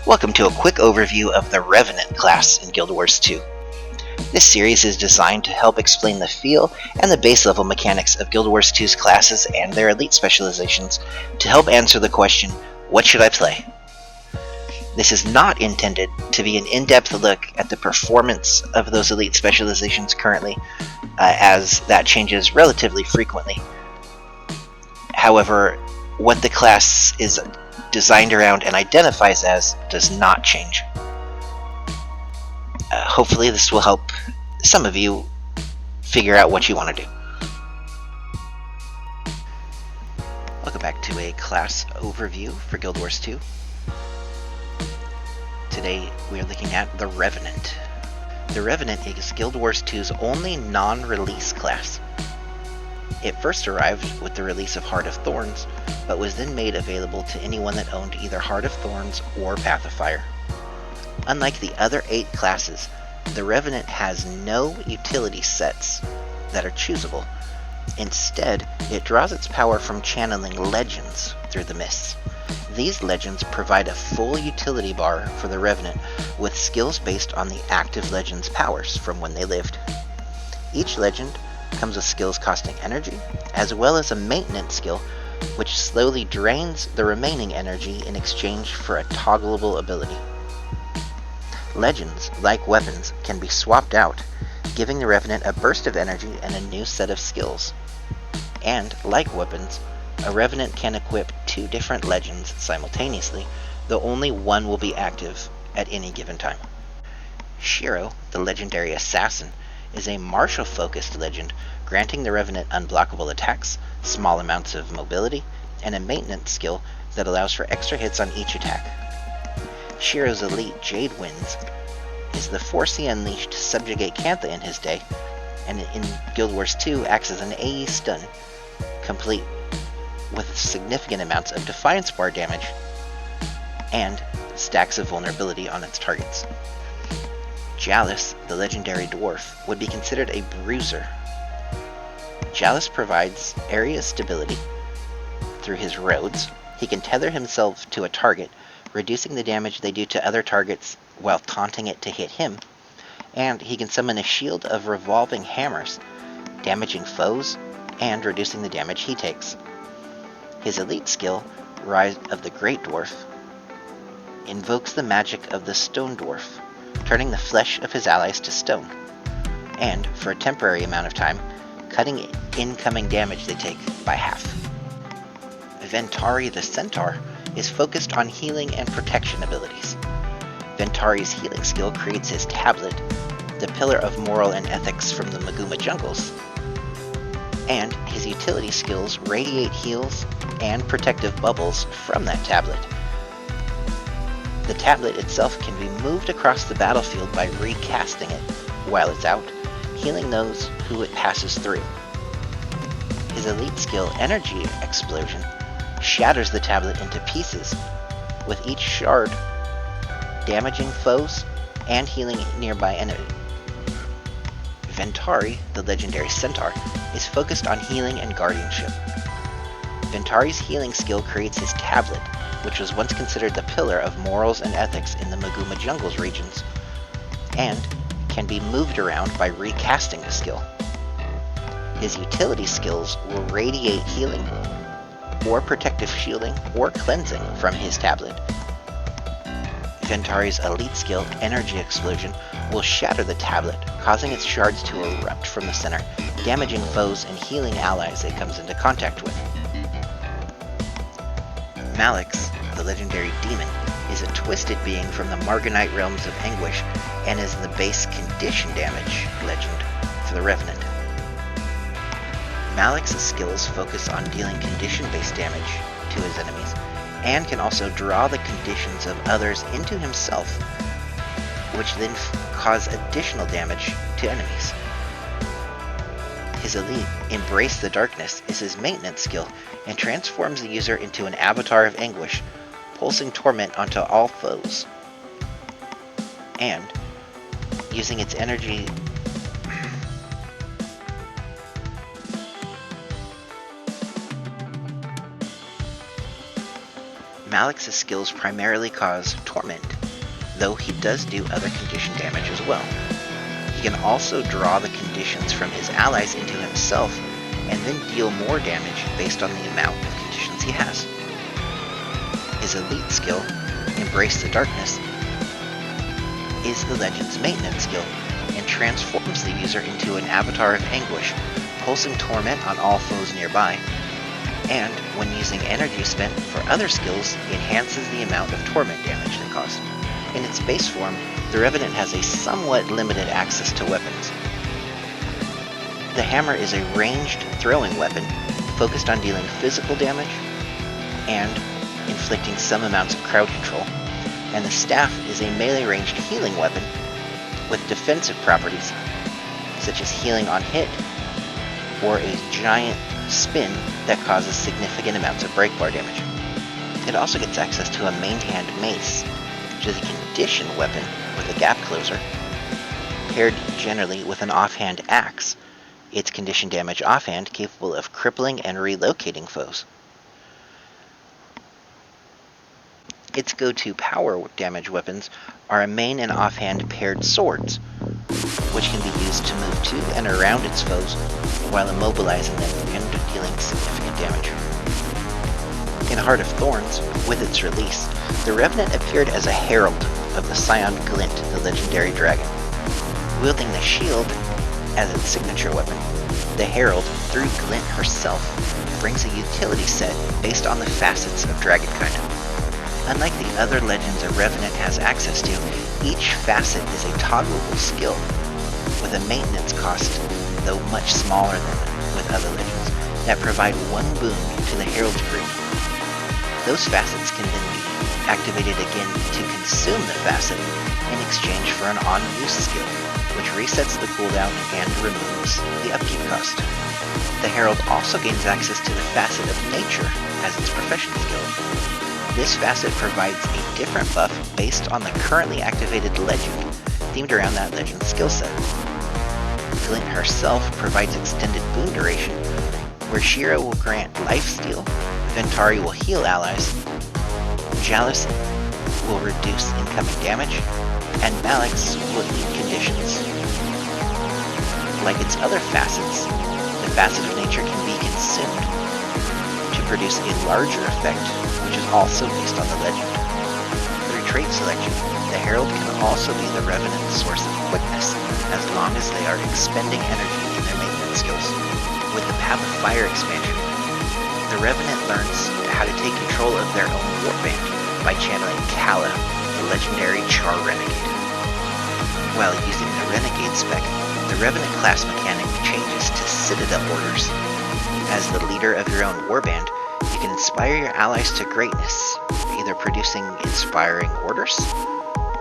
Welcome to a quick overview of the Revenant class in Guild Wars 2. This series is designed to help explain the feel and the base level mechanics of Guild Wars 2's classes and their elite specializations to help answer the question, what should I play? This is not intended to be an in-depth look at the performance of those elite specializations currently, as that changes relatively frequently. However, what the class is designed around and identifies as does not change. Hopefully this will help some of you figure out what you want to do. Welcome back to a class overview for Guild Wars 2. Today we are looking at the Revenant. The Revenant is Guild Wars 2's only non-release class. It first arrived with the release of Heart of Thorns, but was then made available to anyone that owned either Heart of Thorns or Path of Fire. Unlike the other 8 classes, the Revenant has no utility sets that are choosable. Instead, it draws its power from channeling legends through the mists. These legends provide a full utility bar for the Revenant, with skills based on the active legend's powers from when they lived. Each legend comes with skills costing energy, as well as a maintenance skill, which slowly drains the remaining energy in exchange for a toggleable ability. Legends, like weapons, can be swapped out, giving the Revenant a burst of energy and a new set of skills. And, like weapons, a Revenant can equip 2 different legends simultaneously, though only one will be active at any given time. Shiro, the legendary assassin, is a martial-focused legend, granting the Revenant unblockable attacks, small amounts of mobility, and a maintenance skill that allows for extra hits on each attack. Shiro's elite Jade Winds is the force he unleashed to subjugate Cantha in his day, and in Guild Wars 2 acts as an AE stun, complete with significant amounts of Defiance bar damage and stacks of vulnerability on its targets. Jalus, the legendary dwarf, would be considered a bruiser. Jalus provides area stability through his roads. He can tether himself to a target, reducing the damage they do to other targets while taunting it to hit him, and he can summon a shield of revolving hammers, damaging foes and reducing the damage he takes. His elite skill, Rise of the Great Dwarf, invokes the magic of the Stone Dwarf, turning the flesh of his allies to stone, and, for a temporary amount of time, cutting incoming damage they take by half. Ventari the Centaur is focused on healing and protection abilities. Ventari's healing skill creates his tablet, the pillar of moral and ethics from the Maguma jungles, and his utility skills radiate heals and protective bubbles from that tablet. The tablet itself can be moved across the battlefield by recasting it while it's out, healing those who it passes through. His elite skill, Energy Explosion, shatters the tablet into pieces, with each shard damaging foes and healing nearby enemies. Ventari, the legendary centaur, is focused on healing and guardianship. Ventari's healing skill creates his tablet, which was once considered the pillar of morals and ethics in the Maguma jungles regions, and can be moved around by recasting the skill. His utility skills will radiate healing, or protective shielding, or cleansing from his tablet. Ventari's elite skill, Energy Explosion, will shatter the tablet, causing its shards to erupt from the center, damaging foes and healing allies it comes into contact with. Malix, the legendary demon, is a twisted being from the Marganite realms of Anguish, and is the base condition damage legend for the Revenant. Malix's skills focus on dealing condition-based damage to his enemies, and can also draw the conditions of others into himself, which then cause additional damage to enemies. His elite, Embrace the Darkness, is his maintenance skill, and transforms the user into an avatar of anguish, pulsing torment onto all foes. And, using its energy Malix's skills primarily cause torment, though he does do other condition damage as well. He can also draw the conditions from his allies into himself and then deal more damage based on the amount of conditions he has. His elite skill, Embrace the Darkness, is the Legend's maintenance skill and transforms the user into an avatar of anguish, pulsing torment on all foes nearby, and when using energy spent for other skills, enhances the amount of torment damage they cause. In its base form, the Revenant has a somewhat limited access to weapons. The hammer is a ranged throwing weapon focused on dealing physical damage and inflicting some amounts of crowd control, and the staff is a melee ranged healing weapon with defensive properties such as healing on hit or a giant spin that causes significant amounts of breakbar damage. It also gets access to a main hand mace, which is a condition weapon with a gap closer, paired generally with an offhand axe. Its condition damage offhand capable of crippling and relocating foes. Its go-to power damage weapons are a main and offhand paired swords, which can be used to move to and around its foes while immobilizing them and dealing significant damage. In Heart of Thorns, with its release, the Revenant appeared as a herald of the Scion Glint, the legendary dragon, wielding the shield as its signature weapon. The Herald, through Glint herself, brings a utility set based on the facets of Dragonkind. Unlike the other legends a Revenant has access to, each facet is a toggleable skill, with a maintenance cost, though much smaller than with other legends, that provide one boon to the Herald's group. Those facets can then be activated again to consume the facet in exchange for an on-use skill, which resets the cooldown and removes the upkeep cost. The Herald also gains access to the facet of Nature as its profession skill. This facet provides a different buff based on the currently activated legend, themed around that legend's skill set. Glint herself provides extended boon duration, where Shira will grant lifesteal, Ventari will heal allies, Jalus will reduce incoming damage, and Malix will eat conditions. Like its other facets, the facet of Nature can be consumed to produce a larger effect, which is also based on the legend. Through trait selection, the Herald can also be the Revenant's source of quickness, as long as they are expending energy in their maintenance skills. With the Path of Fire expansion, the Revenant learns how to take control of their own warband by channeling Kala, the legendary Char Renegade. While using the Renegade spec, the Revenant class mechanic changes to Citadel orders. As the leader of your own warband, you can inspire your allies to greatness, either producing inspiring orders,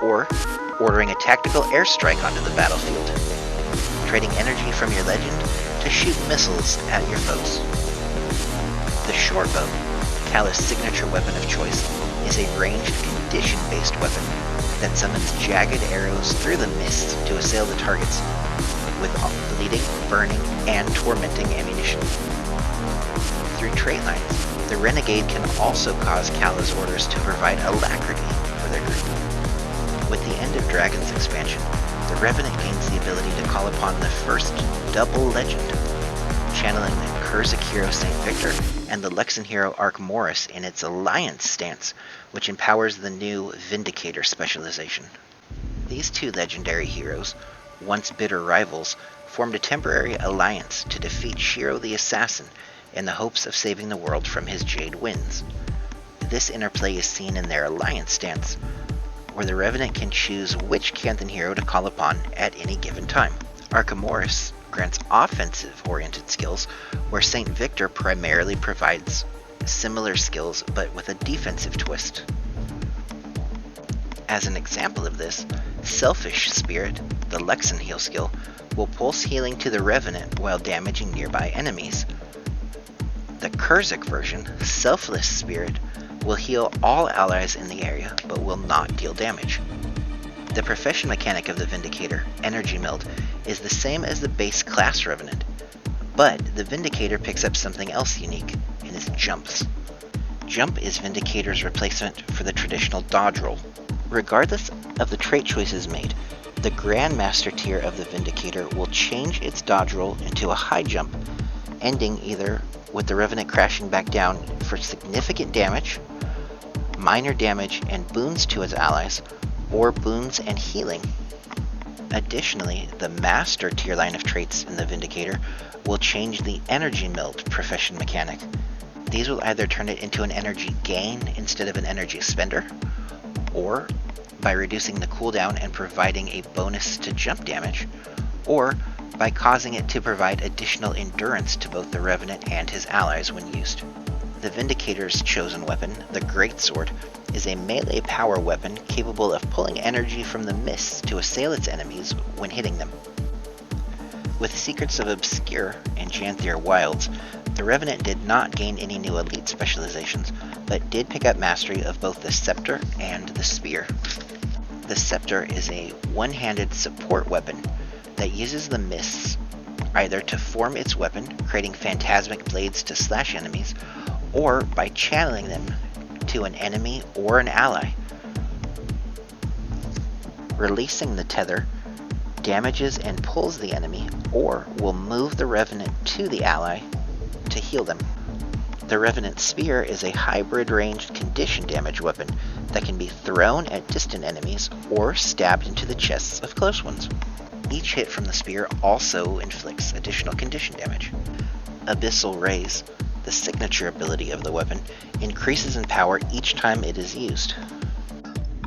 or ordering a tactical airstrike onto the battlefield, trading energy from your legend to shoot missiles at your foes. The short bow, Kala's signature weapon of choice, is a ranged condition-based weapon that summons jagged arrows through the mist to assail the targets with bleeding, burning, and tormenting ammunition. Through trait lines, the Renegade can also cause Kala's orders to provide alacrity for their group. With the End of Dragons expansion, the Revenant gains the ability to call upon the first double legend, channeling the Kurzik hero St. Victor and the Lexan hero Ark Morris in its Alliance stance, which empowers the new Vindicator specialization. These two legendary heroes, once bitter rivals, formed a temporary alliance to defeat Shiro the Assassin in the hopes of saving the world from his Jade Winds. This interplay is seen in their Alliance stance, where the Revenant can choose which Canthan hero to call upon at any given time. Archimedes grants offensive-oriented skills, where St. Victor primarily provides similar skills but with a defensive twist. As an example of this, Selfish Spirit, the Lexan heal skill, will pulse healing to the Revenant while damaging nearby enemies. The Kurzik version, Selfless Spirit, will heal all allies in the area but will not deal damage. The profession mechanic of the Vindicator, Energy Meld, is the same as the base class Revenant, but the Vindicator picks up something else unique in its jumps. Jump is Vindicator's replacement for the traditional dodge roll. Regardless of the trait choices made, the Grandmaster tier of the Vindicator will change its dodge roll into a high jump, ending either with the Revenant crashing back down for significant damage, minor damage and boons to its allies, or boons and healing. Additionally, the Master tier line of traits in the Vindicator will change the Energy Meld profession mechanic. These will either turn it into an energy gain instead of an energy spender, or by reducing the cooldown and providing a bonus to jump damage, or by causing it to provide additional endurance to both the Revenant and his allies when used. The Vindicator's chosen weapon, the Greatsword, is a melee power weapon capable of pulling energy from the mists to assail its enemies when hitting them. With Secrets of Obscure and Janthier Wilds, the Revenant did not gain any new elite specializations, but did pick up mastery of both the Scepter and the Spear. The Scepter is a one-handed support weapon that uses the mists either to form its weapon, creating phantasmic blades to slash enemies, or by channeling them to an enemy or an ally. Releasing the tether damages and pulls the enemy, or will move the Revenant to the ally to heal them. The Revenant Spear is a hybrid ranged condition damage weapon that can be thrown at distant enemies or stabbed into the chests of close ones. Each hit from the spear also inflicts additional condition damage. Abyssal Rays, the signature ability of the weapon, increases in power each time it is used.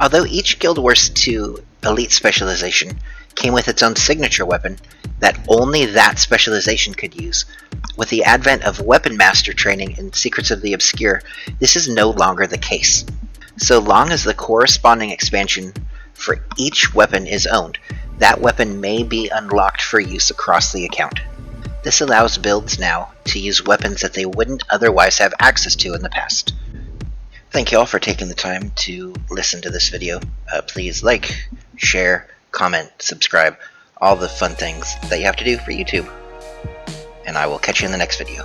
Although each Guild Wars 2 elite specialization came with its own signature weapon that only that specialization could use, with the advent of Weapon Master training in Secrets of the Obscure, this is no longer the case. So long as the corresponding expansion for each weapon is owned, that weapon may be unlocked for use across the account. This allows builds now to use weapons that they wouldn't otherwise have access to in the past. Thank you all for taking the time to listen to this video. Please like, share, comment, subscribe, all the fun things that you have to do for YouTube. And I will catch you in the next video.